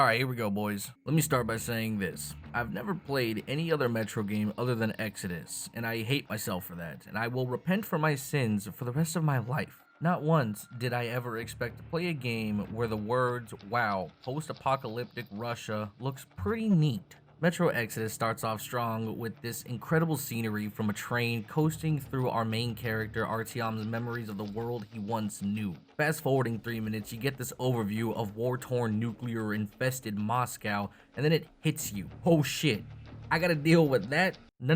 Alright, here we go, boys. Let me start by saying this. I've never played any other Metro game other than Exodus, and I hate myself for that, and I will repent for my sins for the rest of my life. Not once did I ever expect to play a game where the words, wow, post-apocalyptic Russia looks pretty neat. Metro Exodus starts off strong with this incredible scenery from a train coasting through our main character Artyom's memories of the world he once knew. Fast forwarding 3 minutes, you get this overview of war-torn, nuclear-infested Moscow, and then it hits you. Oh shit, I gotta deal with that? No.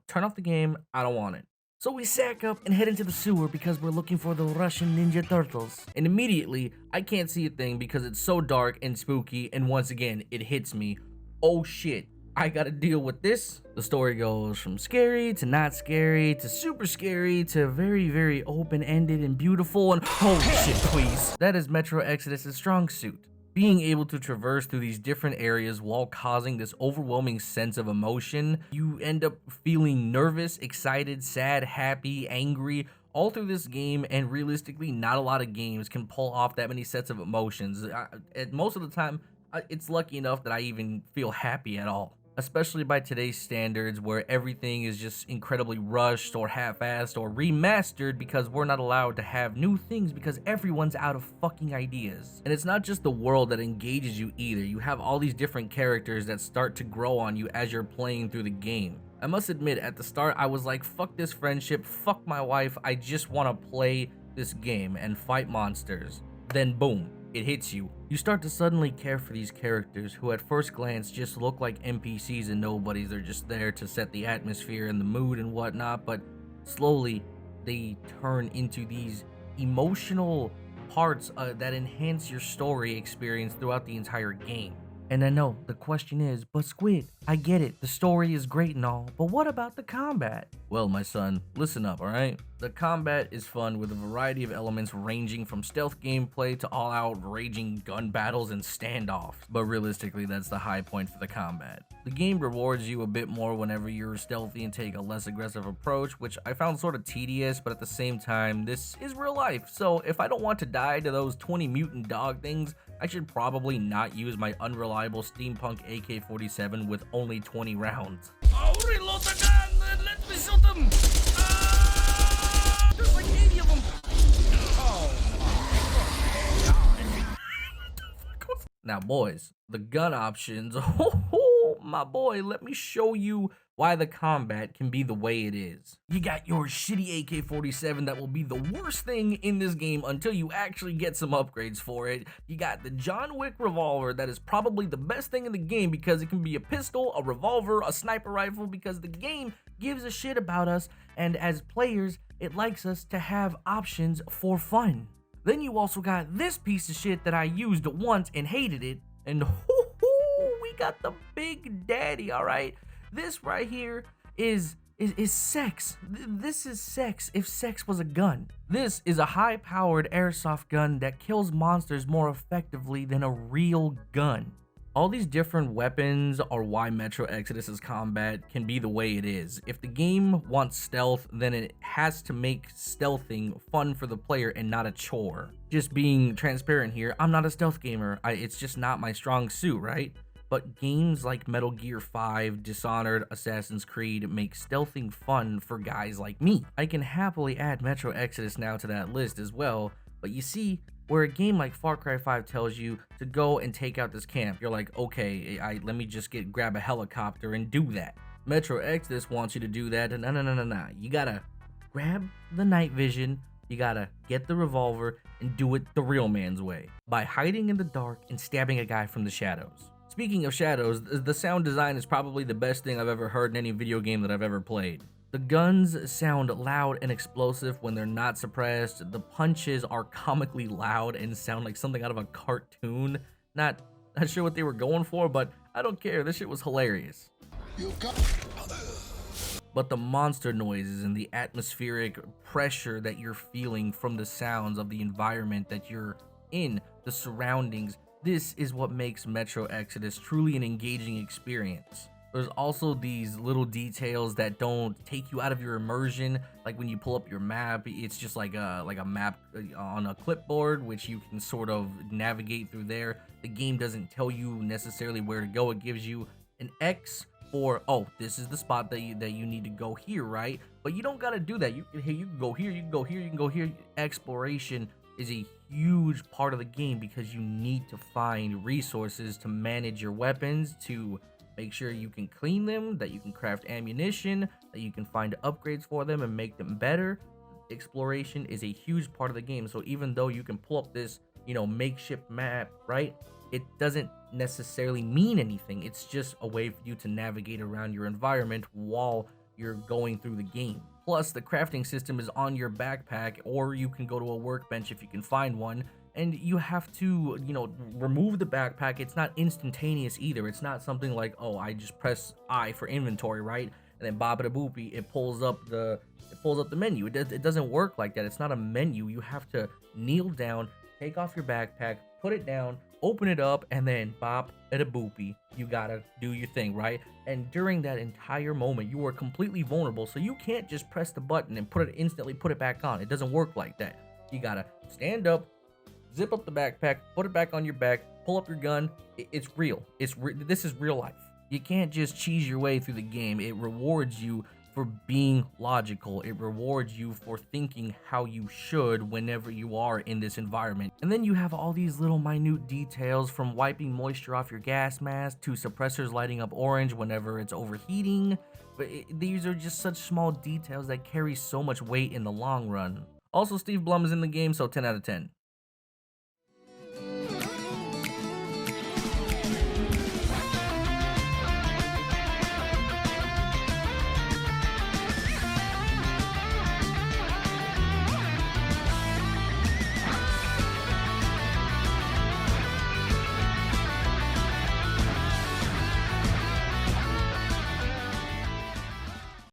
Turn off the game, I don't want it. So we sack up and head into the sewer because we're looking for the Russian Ninja Turtles. And immediately, I can't see a thing because it's so dark and spooky, and once again, it hits me. Oh shit, I gotta deal with this. The story goes from scary to not scary to super scary to very open-ended and beautiful, and holy shit, please. That is Metro Exodus' strong suit. Being able to traverse through these different areas while causing this overwhelming sense of emotion, you end up feeling nervous, excited, sad, happy, angry, all through this game, and realistically, not a lot of games can pull off that many sets of emotions. Most of the time, it's lucky enough that I even feel happy at all. Especially by today's standards, where everything is just incredibly rushed or half-assed or remastered because we're not allowed to have new things because everyone's out of fucking ideas. And it's not just the world that engages you either. You have all these different characters that start to grow on you as you're playing through the game. I must admit, at the start, I was like, fuck this friendship, fuck my wife, I just want to play this game and fight monsters. Then boom, it hits you. You start to suddenly care for these characters who at first glance just look like NPCs and nobodies. They're just there to set the atmosphere and the mood and whatnot, but slowly they turn into these emotional parts that enhance your story experience throughout the entire game. And I know the question is, but Squid, I get it, the story is great and all, but what about the combat? Well, my son, listen up, alright? The combat is fun with a variety of elements ranging from stealth gameplay to all-out raging gun battles and standoffs, but realistically that's the high point for the combat. The game rewards you a bit more whenever you're stealthy and take a less aggressive approach, which I found sort of tedious, but at the same time, this is real life, so if I don't want to die to those 20 mutant dog things, I should probably not use my unreliable steampunk AK-47 with only 20 rounds. Oh, reload the gun! Let me shoot them! There's like 80 of them! Oh my god. Now boys, the gun options, oh my boy, let me show you why the combat can be the way it is. You got your shitty AK-47 that will be the worst thing in this game until you actually get some upgrades for it. You got the John Wick revolver that is probably the best thing in the game because it can be a pistol, a revolver, a sniper rifle, because the game gives a shit about us, and as players, it likes us to have options for fun. Then you also got this piece of shit that I used once and hated it, and we got the big daddy, alright? This right here is sex. This is sex if sex was a gun. This is a high-powered airsoft gun that kills monsters more effectively than a real gun. All these different weapons are why Metro Exodus's combat can be the way it is. If the game wants stealth, then it has to make stealthing fun for the player and not a chore. Just being transparent here, I'm not a stealth gamer. It's just not my strong suit, right? But games like Metal Gear 5, Dishonored, Assassin's Creed make stealthing fun for guys like me. I can happily add Metro Exodus now to that list as well, but you see, where a game like Far Cry 5 tells you to go and take out this camp, you're like, okay, let me just grab a helicopter and do that. Metro Exodus wants you to do that, and no. You gotta grab the night vision, you gotta get the revolver, and do it the real man's way, by hiding in the dark and stabbing a guy from the shadows. Speaking of shadows, the sound design is probably the best thing I've ever heard in any video game that I've ever played. The guns sound loud and explosive when they're not suppressed. The punches are comically loud and sound like something out of a cartoon. Not sure what they were going for, but I don't care. This shit was hilarious. But the monster noises and the atmospheric pressure that you're feeling from the sounds of the environment that you're in, the surroundings, this is what makes Metro Exodus truly an engaging experience. There's also these little details that don't take you out of your immersion. Like when you pull up your map, it's just like a map on a clipboard, which you can sort of navigate through there. The game doesn't tell you necessarily where to go. It gives you an X for, oh, this is the spot that you need to go here, right? But you don't gotta do that. You can go here, you can go here, you can go here. Exploration is a huge part of the game because you need to find resources to manage your weapons, to make sure you can clean them, that you can craft ammunition, that you can find upgrades for them and make them better. Exploration is a huge part of the game. So even though you can pull up this, makeshift map, right? It doesn't necessarily mean anything. It's just a way for you to navigate around your environment while you're going through the game. Plus, the crafting system is on your backpack, or you can go to a workbench if you can find one, and you have to, remove the backpack. It's not instantaneous either. It's not something like, oh, I just press I for inventory, right? And then bada boopy, it pulls up the menu. It doesn't work like that. It's not a menu. You have to kneel down, take off your backpack, put it down, open it up, and then bop at a boopy. You gotta do your thing, right? And during that entire moment, you are completely vulnerable, so you can't just press the button and instantly put it back on. It doesn't work like that. You gotta stand up, zip up the backpack, put it back on your back, pull up your gun. It's real. This is real life. You can't just cheese your way through the game. It rewards you for being logical. It rewards you for thinking how you should whenever you are in this environment. And then you have all these little minute details, from wiping moisture off your gas mask to suppressors lighting up orange whenever it's overheating. But these are just such small details that carry so much weight in the long run. Also, Steve Blum is in the game, so 10 out of 10.